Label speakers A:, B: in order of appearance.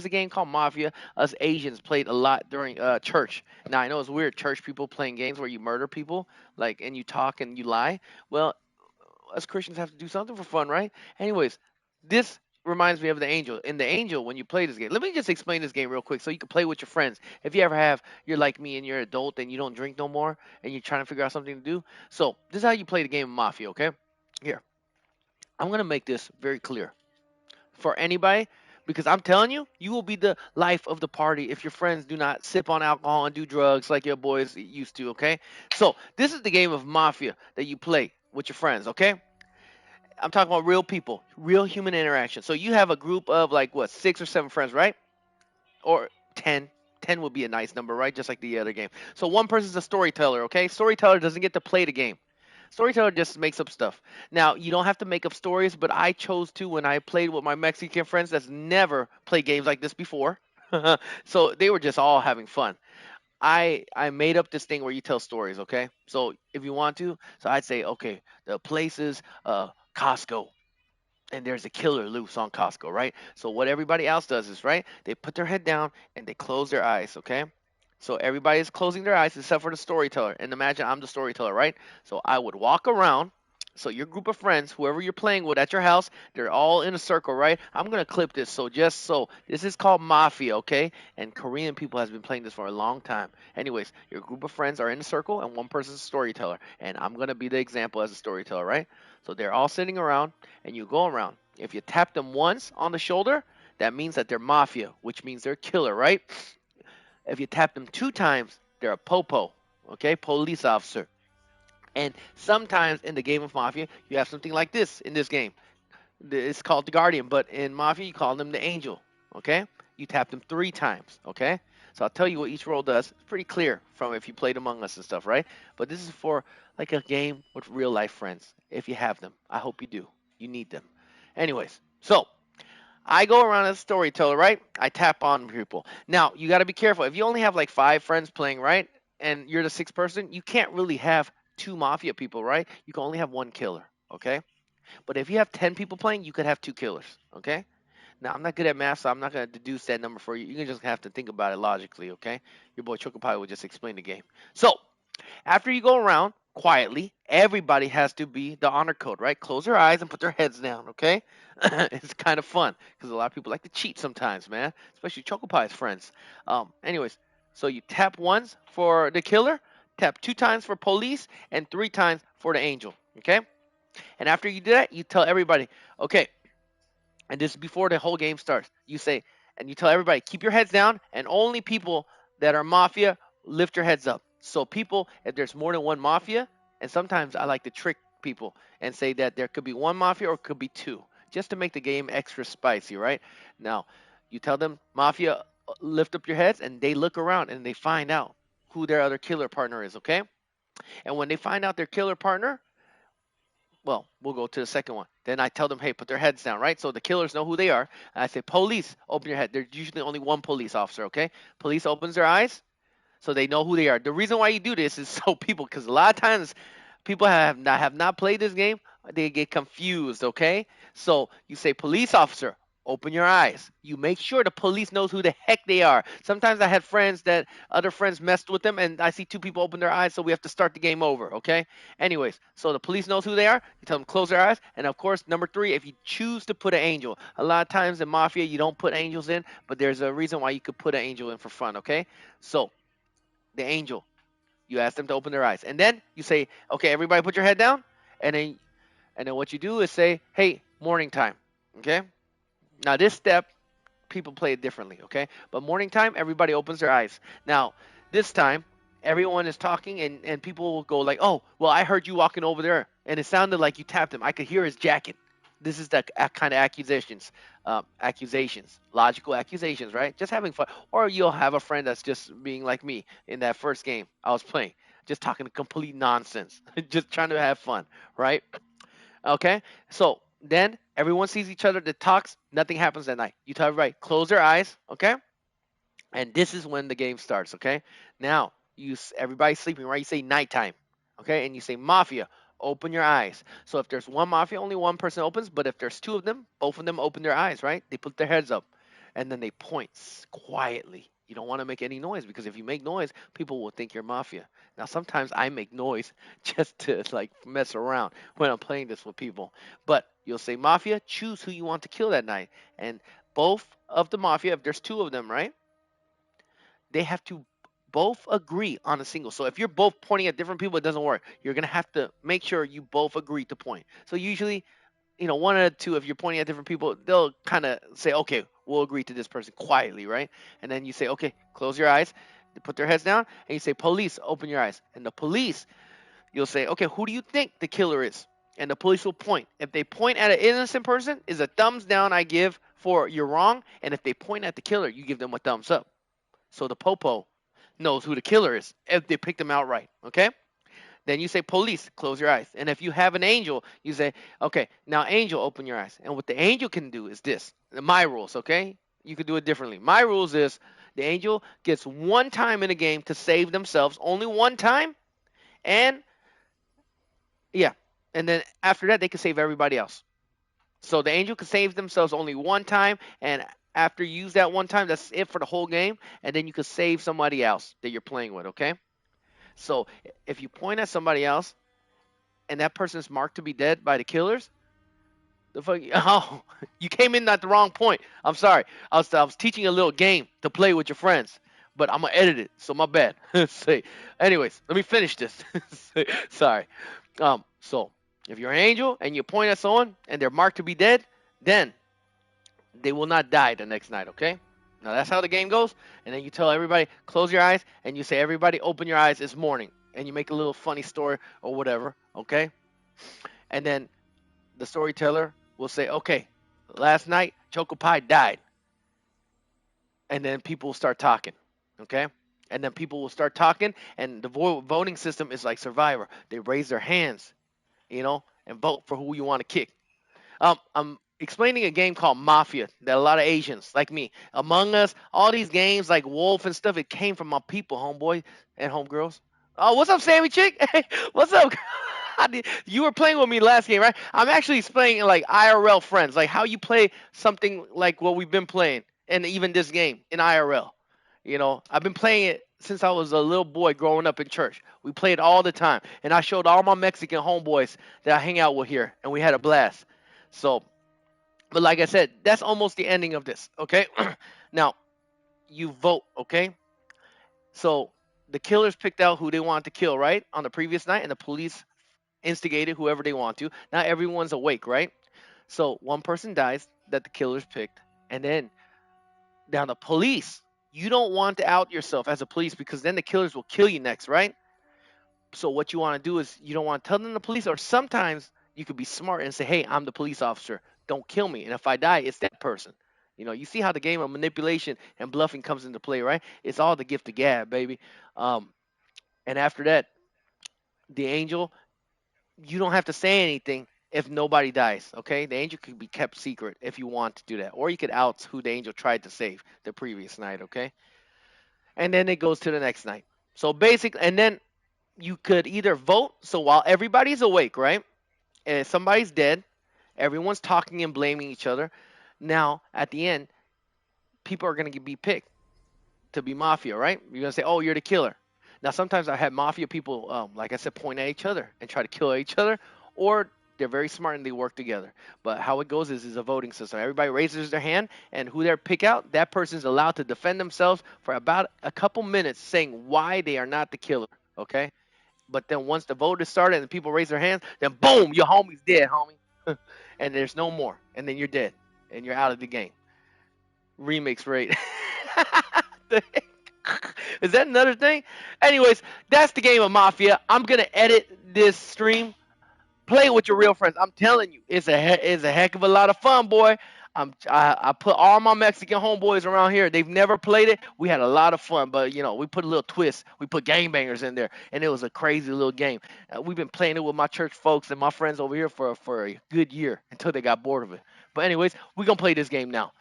A: a game called Mafia. Us Asians played a lot during church. Now I know it's weird, church people playing games where you murder people, like, and you talk and you lie. Well, us Christians have to do something for fun, right? Anyways, this reminds me of the Angel. In the Angel, when you play this game, let me just explain this game real quick so you can play with your friends. If you ever have, you're like me and you're an adult and you don't drink no more and you're trying to figure out something to do. So this is how you play the game of Mafia, okay? Here, I'm gonna make this very clear for anybody because I'm telling you, you will be the life of the party if your friends do not sip on alcohol and do drugs like your boys used to, okay? So this is the game of Mafia that you play with your friends, okay? I'm talking about real people, real human interaction. So you have a group of like what, 6 or 7 friends, right? Or 10. 10 would be a nice number, right? Just like the other game. So one person's a storyteller, okay? Storyteller doesn't get to play the game. Storyteller just makes up stuff. Now, you don't have to make up stories, but I chose to when I played with my Mexican friends that's never played games like this before. So they were just all having fun. I made up this thing where you tell stories, okay? So if you want to, so I'd say, okay, the place is Costco, and there's a killer loose on Costco, right? So what everybody else does is, right, they put their head down and they close their eyes, okay? So everybody's closing their eyes except for the storyteller. And imagine I'm the storyteller, right? So I would walk around. So your group of friends, whoever you're playing with at your house, they're all in a circle, right? I'm gonna clip this. So just so this is called Mafia, okay? And Korean people has been playing this for a long time. Anyways, your group of friends are in a circle and one person's a storyteller, and I'm gonna be the example as a storyteller, right? So they're all sitting around, and you go around. If you tap them once on the shoulder, that means that they're mafia, which means they're a killer, right? If you tap them 2 times, they're a popo, okay, police officer. And sometimes in the game of Mafia, you have something like this in this game. It's called the Guardian, but in Mafia, you call them the Angel, okay? You tap them 3 times, okay? So I'll tell you what each role does. It's pretty clear from if you played Among Us and stuff, right? But this is for like a game with real life friends, if you have them. I hope you do. You need them. Anyways, so I go around as a storyteller, right? I tap on people. Now, you got to be careful. If you only have like 5 friends playing, right? And you're the 6th person, you can't really have 2 mafia people, right? You can only have 1 killer, okay? But if you have 10 people playing, you could have 2 killers, okay? Now, I'm not good at math, so I'm not going to deduce that number for you. You can just have to think about it logically, okay? Your boy Chocopie will just explain the game. So, after you go around quietly, everybody has to be the honor code, right? Close their eyes and put their heads down, okay? It's kind of fun because a lot of people like to cheat sometimes, man, especially Chocopie's friends. Anyways, so you tap once for the killer, tap 2 times for police, and 3 times for the angel, okay? And after you do that, you tell everybody, okay, and this is before the whole game starts. You say, and you tell everybody, keep your heads down, and only people that are mafia lift your heads up. So people, if there's more than one mafia, and sometimes I like to trick people and say that there could be one mafia or it could be 2, just to make the game extra spicy, right? Now, you tell them mafia, lift up your heads, and they look around and they find out who their other killer partner is, okay? And when they find out their killer partner, well, we'll go to the second one. Then I tell them, hey, put their heads down, right? So the killers know who they are. And I say, police, open your head. There's usually only one police officer, okay? Police opens their eyes so they know who they are. The reason why you do this is so people, because a lot of times people have not played this game, they get confused, okay? So you say, police officer, open your eyes. You make sure the police knows who the heck they are. Sometimes I had friends that other friends messed with them, and I see 2 people open their eyes, so we have to start the game over, okay? Anyways, so the police knows who they are. You tell them close their eyes, and of course, number 3, if you choose to put an angel. A lot of times in Mafia, you don't put angels in, but there's a reason why you could put an angel in for fun, okay? So the angel, you ask them to open their eyes, and then you say, okay, everybody put your head down, and then what you do is say, hey, morning time, okay? Now this step, people play it differently, okay? But morning time, everybody opens their eyes. Now, this time, everyone is talking, and people will go like, oh, well, I heard you walking over there, and it sounded like you tapped him. I could hear his jacket. This is the kind of accusations, logical accusations, right? Just having fun. Or you'll have a friend that's just being like me in that first game I was playing, just talking complete nonsense, just trying to have fun, right? Okay, so then everyone sees each other that talks. Nothing happens that night. You tell everybody close their eyes. Okay, and this is when the game starts. Okay, now everybody's sleeping, right? You say nighttime. Okay, and you say mafia. Open your eyes. So if there's one mafia, only one person opens. But if there's 2 of them, both of them open their eyes. Right? They put their heads up. and then they point quietly. You don't want to make any noise because if you make noise, people will think you're mafia. Now, sometimes I make noise just to like mess around when I'm playing this with people. But you'll say, Mafia, choose who you want to kill that night. And both of the Mafia, if there's two of them, right? They have to both agree on a single. So if you're both pointing at different people, it doesn't work. You're going to have to make sure you both agree to point. So usually, one of the two, if you're pointing at different people, they'll kind of say, okay, we'll agree to this person quietly, right? And then you say, okay, close your eyes. They put their heads down, and you say, police, open your eyes. And the police, you'll say, okay, who do you think the killer is? And the police will point. If they point at an innocent person, is a thumbs down I give for you're wrong. And if they point at the killer, you give them a thumbs up. So the popo knows who the killer is if they picked him out right, okay? Then you say, police, close your eyes. And if you have an angel, you say, okay, now angel, open your eyes. And what the angel can do is this. My rules, okay? You could do it differently. My rules is the angel gets one time in a game to save themselves, only one time. And yeah, and then after that, they can save everybody else. So the angel can save themselves only one time. And after you use that one time, that's it for the whole game. And then you can save somebody else that you're playing with, okay? So if you point at somebody else, and that person is marked to be dead by the killers, the fuck, oh, you came in at the wrong point. I'm sorry. I was teaching a little game to play with your friends, but I'm gonna edit it, so my bad. Say, anyways, let me finish this. Sorry. So if you're an angel and you point at someone and they're marked to be dead, then they will not die the next night. Okay. Now that's how the game goes. And then you tell everybody, close your eyes, and you say, everybody, open your eyes. It's morning, and you make a little funny story or whatever. Okay. And then the storyteller will say, okay, last night Chocopie died. And then people will start talking. Okay. And then people will start talking, and the voting system is like Survivor. They raise their hands, and vote for who you want to kick. I'm explaining a game called Mafia that a lot of Asians like me, Among Us, all these games like Wolf and stuff, it came from my people, homeboy and homegirls. Oh, what's up, Sammy Chick? Hey, what's up? You were playing with me last game, right? I'm actually playing like IRL friends, like how you play something like what we've been playing, and even this game in IRL. I've been playing it since I was a little boy growing up in church. We played all the time, and I showed all my Mexican homeboys that I hang out with here, and we had a blast. So, but like I said, that's almost the ending of this. Okay, now you vote. Okay, so the killers picked out who they wanted to kill, right, on the previous night, and the police instigated whoever they want to. Now everyone's awake, right? So one person dies that the killers picked, and then down the police. You don't want to out yourself as a police because then the killers will kill you next, right? So what you want to do is you don't want to tell them the police, or sometimes you could be smart and say, "Hey, I'm the police officer. Don't kill me. And if I die, it's that person." You see how the game of manipulation and bluffing comes into play, right? It's all the gift of gab, baby. Um, and after that, the angel, you don't have to say anything if nobody dies. Okay, the angel could be kept secret if you want to do that, or you could out who the angel tried to save the previous night. Okay, and then it goes to the next night. So basically, and then you could either vote. So while everybody's awake, right? And if somebody's dead, everyone's talking and blaming each other. Now, at the end, people are going to be picked to be mafia, right? You're going to say, oh, you're the killer. Now, sometimes I have mafia people, like I said, point at each other and try to kill each other, or they're very smart and they work together. But how it goes is a voting system. Everybody raises their hand, and who they pick out, that person's allowed to defend themselves for about a couple minutes saying why they are not the killer, okay? But then once the vote is started and people raise their hands, then boom, your homie's dead, homie. And there's no more. And then you're dead. And you're out of the game. Remix rate. Is that another thing? Anyways, that's the game of Mafia. I'm going to edit this stream. Play it with your real friends. I'm telling you, it's a heck of a lot of fun, boy. I put all my Mexican homeboys around here. They've never played it. We had a lot of fun, but we put a little twist. We put game bangers in there, and it was a crazy little game. We've been playing it with my church folks and my friends over here for a good year until they got bored of it. But anyways, we're gonna play this game now.